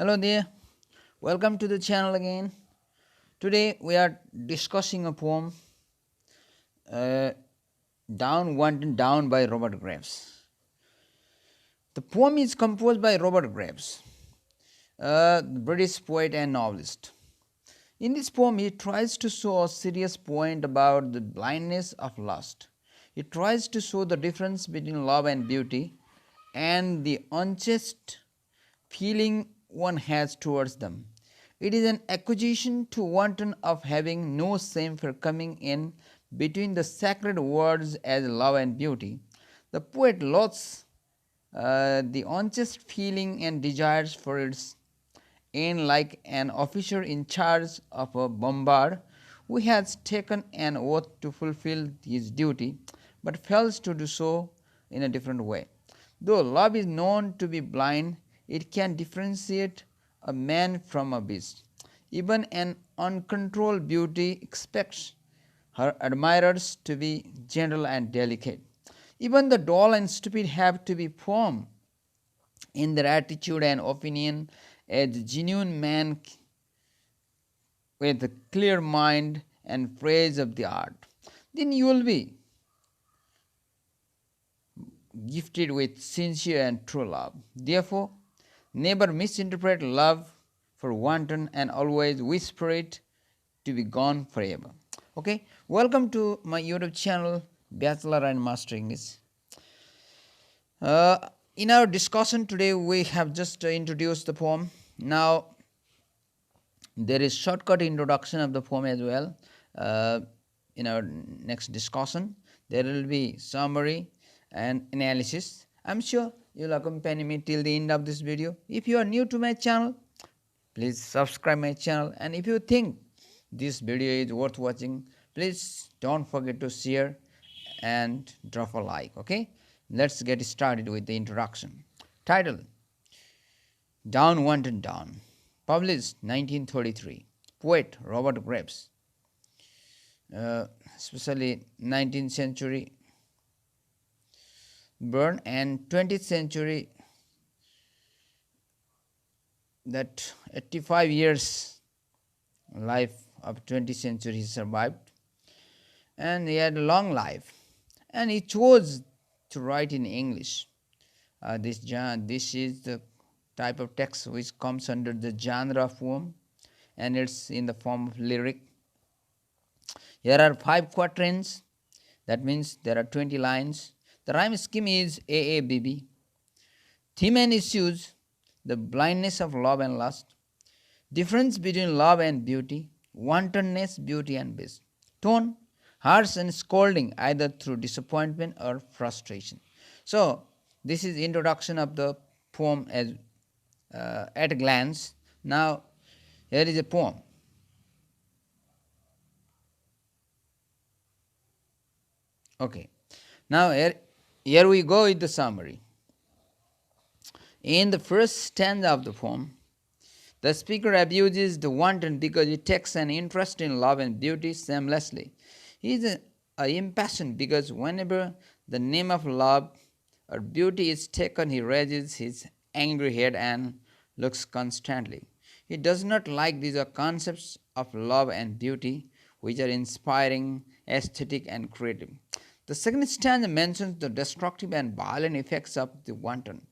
Hello there, welcome to the channel again. Today we are discussing a poem uh, Down, Wanton, Down by Robert Graves. The poem is composed by Robert Graves, the British poet and novelist. In this poem, he tries to show a serious point about the blindness of lust. He tries to show the difference between love and beauty and the unchaste feeling one has towards them. It is an accusation to wanton of having no shame for coming in between the sacred words as love and beauty. The poet loathes the unchaste feeling and desires for its end like an officer in charge of a bombard who has taken an oath to fulfill his duty but fails to do so in a different way. Though love is known to be blind, it can differentiate a man from a beast. Even an uncontrolled beauty expects her admirers to be gentle and delicate. Even the dull and stupid have to be firm in their attitude and opinion as genuine man with a clear mind and praise of the art. Then you will be gifted with sincere and true love. Therefore, never misinterpret love for wanton and always whisper it to be gone forever. Okay, welcome to my YouTube channel, Bachelor and Master English. In our discussion today, we have just introduced the poem. Now, there is shortcut introduction of the poem as well. In our next discussion, there will be summary and analysis. I'm sure you'll accompany me till the end of this video. If you are new to my channel, please subscribe my channel, and if you think this video is worth watching, please don't forget to share and drop a like. Okay, let's get started with the introduction. Title: Down, Wanton, Down. Published 1933. Poet Robert Graves. Especially 19th century born and 20th century, that 85 years life of 20th century he survived, and he had a long life, and he chose to write in English. This is the type of text which comes under the genre of poem, and it's in the form of lyric. Here are 5 quatrains, that means there are 20 lines. The rhyme scheme is AABB. Theme and issues: the blindness of love and lust, difference between love and beauty, wantonness, beauty and beast. Tone: harsh and scolding, either through disappointment or frustration. So this is introduction of the poem as at a glance. Now here is a poem. Okay, now here we go with the summary. In the first stanza of the poem, the speaker abuses the wanton because he takes an interest in love and beauty shamelessly. He is impassioned because whenever the name of love or beauty is taken, he raises his angry head and looks constantly. He does not like these concepts of love and beauty, which are inspiring, aesthetic, and creative. The second stanza mentions the destructive and violent effects of the wanton.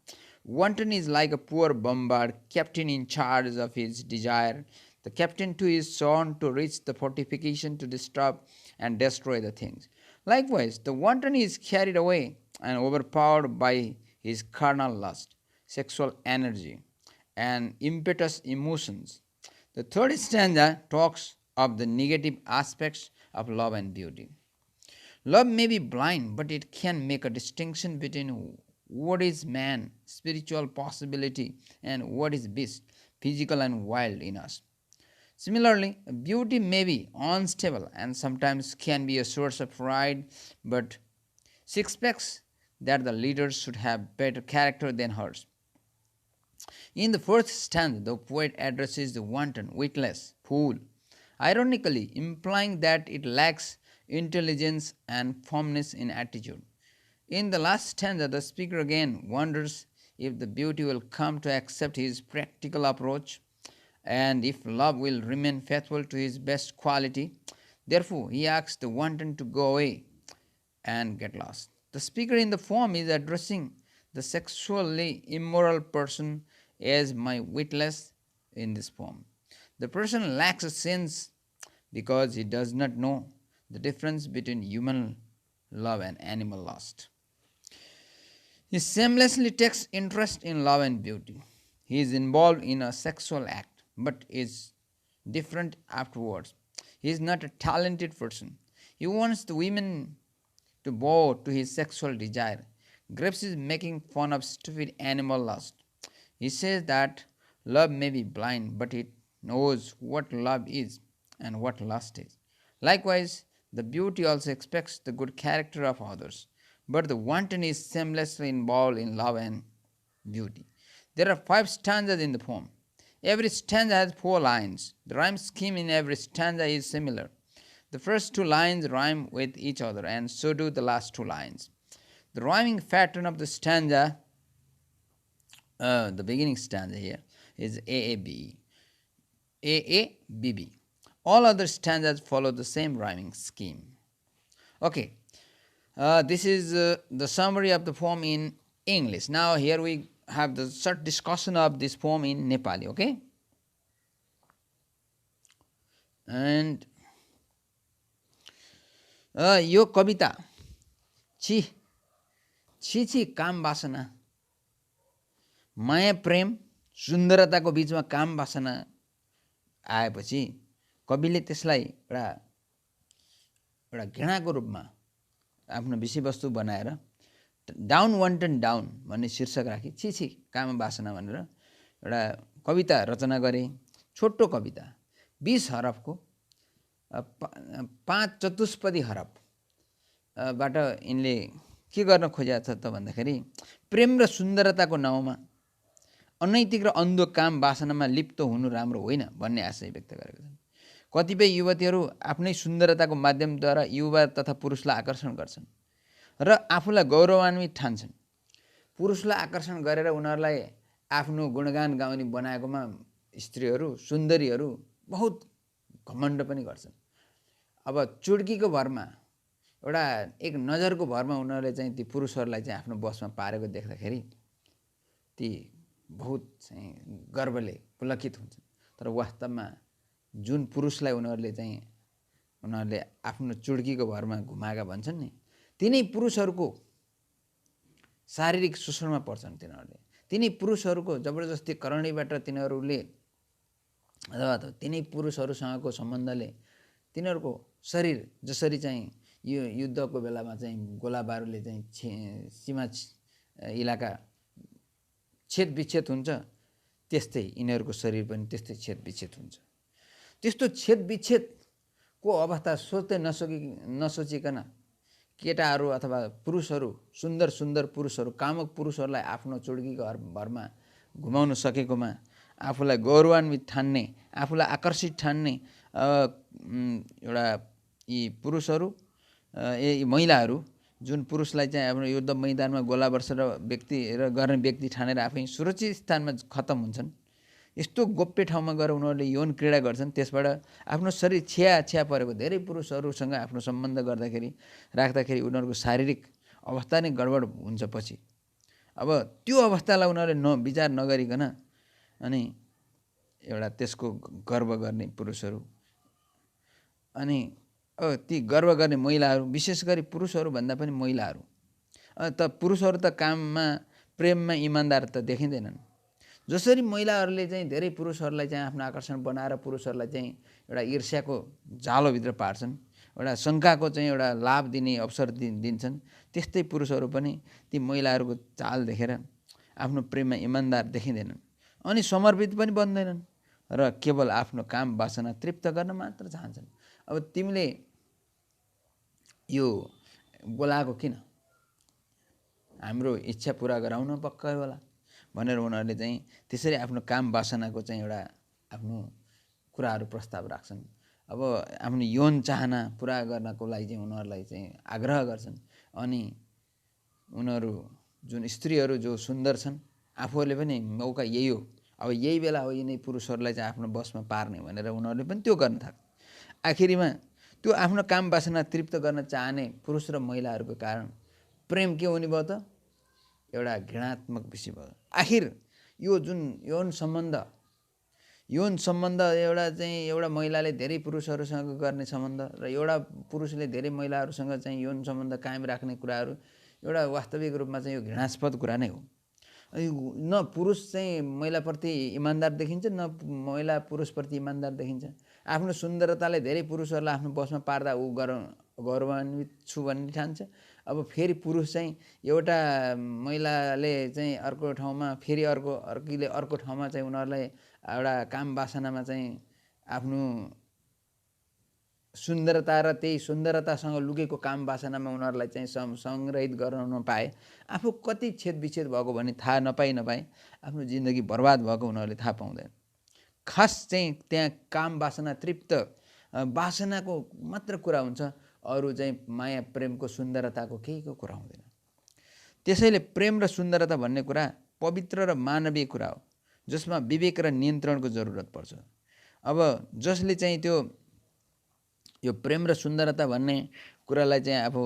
Wanton is like a poor bombard, captain in charge of his desire. The captain too is sworn to reach the fortification to disturb and destroy the things. Likewise, the wanton is carried away and overpowered by his carnal lust, sexual energy, and impetuous emotions. The third stanza talks of the negative aspects of love and beauty. Love may be blind, but it can make a distinction between what is man, spiritual possibility, and what is beast, physical and wild in us. Similarly, beauty may be unstable and sometimes can be a source of pride, but she expects that the leaders should have better character than hers. In the fourth stanza, the poet addresses the wanton, witless, fool, ironically implying that it lacks intelligence and firmness in attitude. In the last stanza, the speaker again wonders if the beauty will come to accept his practical approach, and if love will remain faithful to his best quality. Therefore, he asks the wanton to go away and get lost. The speaker in the poem is addressing the sexually immoral person as my witless in this poem. The person lacks a sense because he does not know the difference between human love and animal lust. He shamelessly takes interest in love and beauty. He is involved in a sexual act but is different afterwards. He is not a talented person. He wants the women to bow to his sexual desire. Grips is making fun of stupid animal lust. He says that love may be blind, but it knows what love is and what lust is. Likewise, the beauty also expects the good character of others, but the wanton is shamelessly involved in love and beauty. There are 5 stanzas in the poem. Every stanza has 4 lines. The rhyme scheme in every stanza is similar. The first 2 lines rhyme with each other, and so do the last 2 lines. The rhyming pattern of the stanza, the beginning stanza here, is AAB, AABB. All other stanzas follow the same rhyming scheme. Okay, this is the summary of the poem in English. Now here we have the short discussion of this poem in Nepali, okay? And यो कविता छि छि छि काम वासना, माया प्रेम सुन्दरताको बीचमा काम वासना आएपछि कविले त्यसलाई एउटा घृणाको रूपमा आफ्नो विषयवस्तु बनाएर डाउन वान्टन डाउन भन्ने शीर्षक राखी छि छि काम वासना भनेर एउटा कविता रचना गरे। छोटो कविता 20 हरफको 5 चतुष्पदी हरफ बाट यिनले के गर्न खोजेको छ त भन्दाखेरि प्रेम र सुन्दरताको नाउँमा अनैतिक र अन्धो काम वासनामा लिप्त हुनु राम्रो होइन भन्ने आशय व्यक्त गरेका छन्। कतिपय युवतीहरू आफ्नै सुन्दरताको माध्यमद्वारा युवा तथा पुरुषलाई आकर्षण गर्छन् र आफूलाई गौरवान्वित ठान्छन्। पुरुषलाई आकर्षण गरेर उनीहरूलाई आफ्नो गुणगान गाउने बनाएकोमा स्त्रीहरू सुन्दरीहरू बहुत घमण्ड पनि गर्छन्। अब चुड्कीको भरमा एउटा एक नजरको भरमा उनीहरूले चाहिँ ती पुरुषहरूलाई चाहिँ आफ्नो बसमा पारेको देख्दाखेरि ती बहुत चाहिँ गर्वले पुलकित हुन्छन्। तर वास्तवमा जुन पुरुषलाई उनीहरूले आफ्नो चुड्कीको भरमा घुमाएका भन्छन् नि, तिनै पुरुषहरूको शारीरिक शोषणमा पर्छन्। तिनै पुरुषहरूको जबरजस्ती करणीबाट तिनीहरूले अथवा तिनै पुरुषहरूसँगको सम्बन्धले तिनीहरूको शरीर जसरी चाहिँ यो युद्धको बेलामा चाहिँ गोला बारुदले चाहिँ सीमा इलाका छेद विच्छेद हुन्छ, त्यस्तै यिनीहरूको शरीर पनि त्यस्तै छेद विच्छेद हुन्छ। त्यस्तो छेद विच्छेदको अवस्था सोच्दै नसोचिकन केटाहरू अथवा पुरुषहरू सुन्दर सुन्दर पुरुषहरू कामक पुरुषहरूलाई आफ्नो चुड्कीको भरमा घुमाउन सकेकोमा आफूलाई गौरवान्वित ठान्ने, आफूलाई आकर्षित ठान्ने एउटा यी पुरुषहरू यी महिलाहरू जुन पुरुषलाई चाहिँ आफ्नो युद्ध मैदानमा गोला वर्षेर गर्ने व्यक्ति ठानेर आफै सुरक्षित स्थानमा खतम हुन्छन्। यस्तो गोप्य ठाउँमा गएर उनीहरूले यौन क्रीडा गर्छन्। त्यसबाट आफ्नो शरीर छ्या परेको धेरै पुरुषहरूसँग आफ्नो सम्बन्ध राख्दाखेरि उनीहरूको शारीरिक अवस्था नै गडबड हुन्छ। पछि अब त्यो अवस्थालाई उनीहरूले विचार नगरिकन अनि एउटा त्यसको गर्व गर्ने पुरुषहरू अनि ती गर्व गर्ने महिलाहरू, विशेष गरी पुरुषहरू भन्दा पनि महिलाहरू त पुरुषहरू त काममा प्रेममा इमान्दार त देखिँदैनन्। जसरी महिलाहरूले चाहिँ धेरै पुरुषहरूलाई चाहिँ आफ्नो आकर्षण बनाएर पुरुषहरूलाई चाहिँ एउटा ईर्ष्याको जालोभित्र पार्छन्, एउटा शङ्काको चाहिँ एउटा लाभ दिने अवसर दिन्छन्, त्यस्तै पुरुषहरू पनि ती महिलाहरूको चाल देखेर आफ्नो प्रेममा इमान्दार देखिँदैनन् अनि समर्पित पनि बन्दैनन् र केवल आफ्नो काम वासना तृप्त गर्न मात्र चाहन्छन्। अब तिमीले यो बोलाएको किन, हाम्रो इच्छा पुरा गराउन पक्कै होला भनेर उनीहरूले चाहिँ त्यसरी आफ्नो काम वासनाको चाहिँ एउटा आफ्नो कुराहरू प्रस्ताव राख्छन्। अब आफ्नो यौन चाहना पुरा गर्नको लागि चाहिँ उनीहरूलाई चाहिँ आग्रह गर्छन्। अनि उनीहरू जुन स्त्रीहरू जो सुन्दर छन्, आफूहरूले पनि मौका यही हो, अब यही बेला हो यिनै पुरुषहरूलाई चाहिँ आफ्नो बसमा पार्ने भनेर उनीहरूले पनि त्यो गर्न थाल्छ। आखिरीमा त्यो आफ्नो काम वासना तृप्त गर्न चाहने पुरुष र महिलाहरूको कारण प्रेम के हुने भयो त? एउटा घृणात्मक विषय भयो। आखिर यो जुन यौन सम्बन्ध एउटा महिलाले धेरै पुरुषहरूसँग गर्ने सम्बन्ध र एउटा पुरुषले धेरै महिलाहरूसँग चाहिँ यौन सम्बन्ध कायम राख्ने कुराहरू एउटा वास्तविक रूपमा चाहिँ यो घृणास्पद कुरा नै हो। न पुरुष चाहिँ महिलाप्रति इमान्दार देखिन्छ, न महिला पुरुषप्रति इमान्दार देखिन्छ। आफ्नो सुन्दरताले धेरै पुरुषहरूलाई आफ्नो बसमा पार्दा ऊ गौरवान्वित छु भन्ने ठान्छ। अब फेरि पुरुष चाहिँ एउटा महिलाले चाहिँ अर्को ठाउँमा फेरि अर्कीले अर्को ठाउँमा चाहिँ उनीहरूलाई एउटा काम वासनामा चाहिँ आफ्नो सुन्दरता र त्यही सुन्दरतासँग लुकेको काम वासनामा उनीहरूलाई चाहिँ सङ्ग्रहित गर्न नपाए आफू कति छेदविच्छेद भएको भन्ने थाहा नपाई आफ्नो जिन्दगी बर्बाद भएको उनीहरूले थाहा पाउँदैन। खास चाहिँ त्यहाँ काम वासना तृप्त वासनाको मात्र कुरा हुन्छ, अरू चाहिँ माया प्रेमको सुन्दरताको केहीको कुरा हुँदैन। त्यसैले प्रेम र सुन्दरता भन्ने कुरा पवित्र र मानवीय कुरा हो, जसमा विवेक र नियन्त्रणको जरुरत पर्छ। अब जसले चाहिँ त्यो यो प्रेम र सुन्दरता भन्ने कुरालाई चाहिँ आफू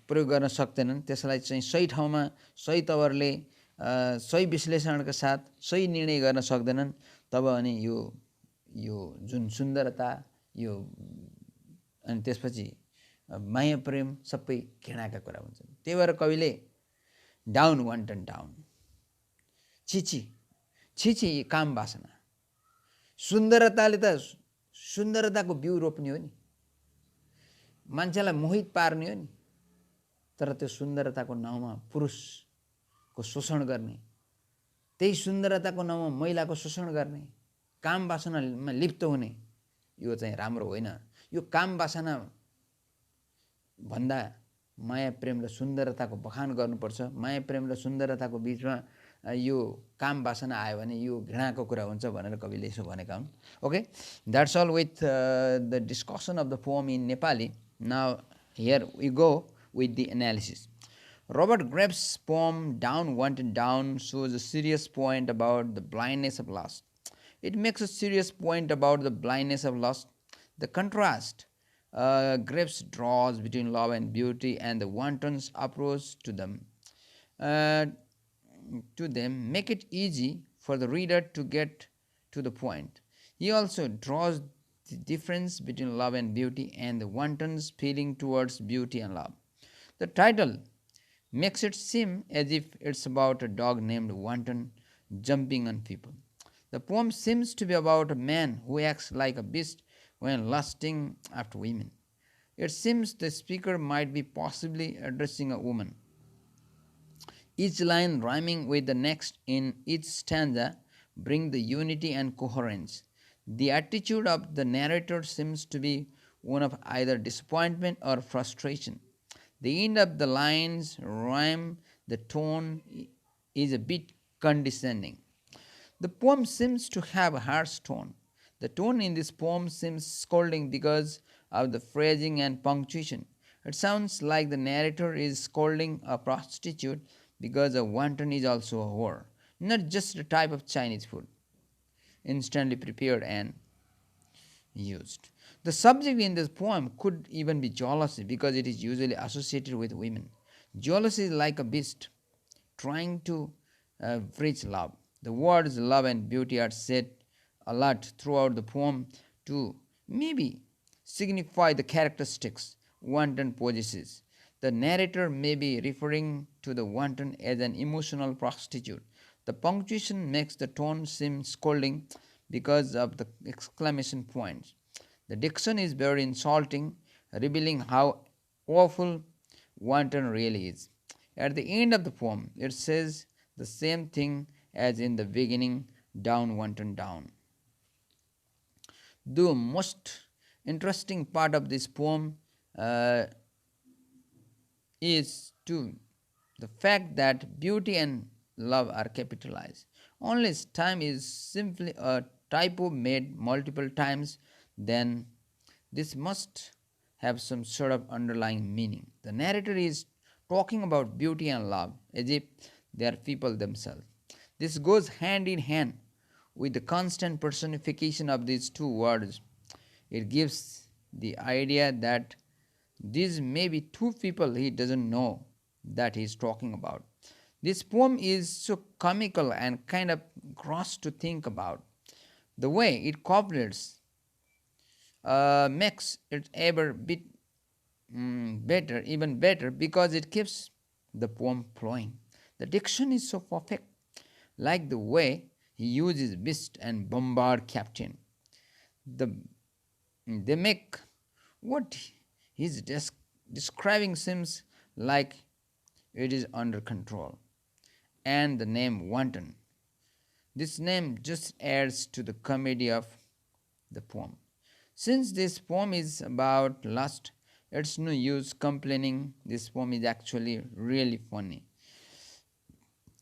प्रयोग गर्न सक्दैनन्, त्यसलाई चाहिँ सही ठाउँमा सही तवरले सही विश्लेषणका साथ सही निर्णय गर्न सक्दैनन्, तब अनि यो जुन सुन्दरता यो अनि त्यसपछि माया प्रेम सबै घृणाका कुरा हुन्छन्। त्यही भएर कविले डाउन वान्टन डाउन, छिछि काम वासना। सुन्दरताले त सुन्दरताको बिउ रोप्ने हो नि, मान्छेलाई मोहित पार्ने हो नि, तर त्यो सुन्दरताको नाउँमा पुरुषको शोषण गर्ने, त्यही सुन्दरताको नाउँमा महिलाको शोषण गर्ने, काम वासनामा लिप्त हुने, यो चाहिँ राम्रो होइन। यो काम वासना भन्दा माया प्रेम र सुन्दरताको बखान गर्नुपर्छ। माया प्रेम र सुन्दरताको बिचमा यो काम वासना आयो भने यो घृणाको कुरा हुन्छ भनेर कविले यसो भनेका हुन्। Okay, that's all with the discussion of the poem in Nepali. Now here we go with the analysis. Robert Graves' poem Down, Wanton, Down shows a serious point about the blindness of lust. It makes a serious point about the blindness of lust. The contrast Graves draws between love and beauty and the wanton's approach to them make it easy for the reader to get to the point. He also draws the difference between love and beauty and the wanton's feeling towards beauty and love. The title makes it seem as if it's about a dog named Wanton jumping on people. The poem seems to be about a man who acts like a beast when lusting after women. It seems the speaker might be possibly addressing a woman. Each line rhyming with the next in each stanza bring the unity and coherence. The attitude of the narrator seems to be one of either disappointment or frustration. The end of the lines rhyme, the tone is a bit condescending. The poem seems to have a harsh tone. The tone in this poem seems scolding because of the phrasing and punctuation. It sounds like the narrator is scolding a prostitute because a wanton is also a whore, not just a type of Chinese food, instantly prepared and used. The subject in this poem could even be jealousy because it is usually associated with women. Jealousy is like a beast trying to reach love. The words love and beauty are said a lot throughout the poem to maybe signify the characteristics wanton possesses. The narrator may be referring to the wanton as an emotional prostitute. The punctuation makes the tone seem scolding because of the exclamation points. The diction is very insulting, revealing how awful wanton really is. At the end of the poem, it says the same thing as in the beginning, down, wanton, down. The most interesting part of this poem is to the fact that beauty and love are capitalized. Only time is simply a typo made multiple times, then this must have some sort of underlying meaning. The narrator is talking about beauty and love as if they are people themselves. This goes hand in hand with the constant personification of these two words. It gives the idea that these may be two people he doesn't know that he is talking about. This poem is so comical and kind of gross to think about. The way it copulates makes it ever bit better, even better, because it keeps the poem flowing. The diction is so perfect, like the way he uses beast and bombard captain. The, they make what he's describing seems like it is under control. And the name Wanton. This name just adds to the comedy of the poem. Since this poem is about lust, it's no use complaining. This poem is actually really funny.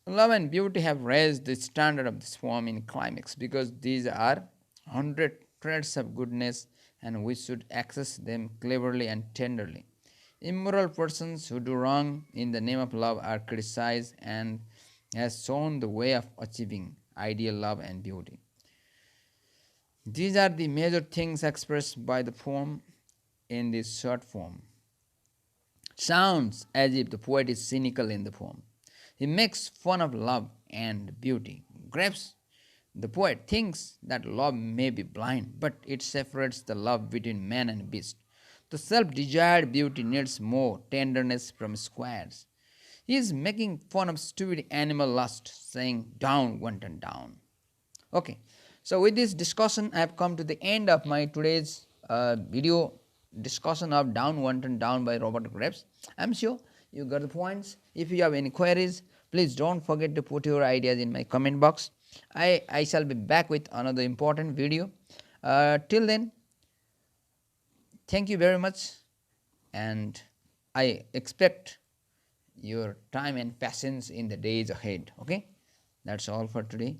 Love and beauty have raised the standard of this poem in climax because these are 100 traits of goodness and we should access them cleverly and tenderly. Immoral persons who do wrong in the name of love are criticized and has shown the way of achieving ideal love and beauty. These are the major things expressed by the poem in this short form. Sounds as if the poet is cynical in the poem. He makes fun of love and beauty. Grapes, the poet thinks that love may be blind, but it separates the love between man and beast. The self-desired beauty needs more tenderness from squares. He is making fun of stupid animal lust, saying, down, wanton, down. Okay, so with this discussion, I have come to the end of my today's video discussion of Down, Wanton, Down by Robert Graves. I'm sure you got the points. If you have any queries, please don't forget to put your ideas in my comment box. I shall be back with another important video. Till then, thank you very much, and I expect your time and patience in the days ahead. Okay, that's all for today.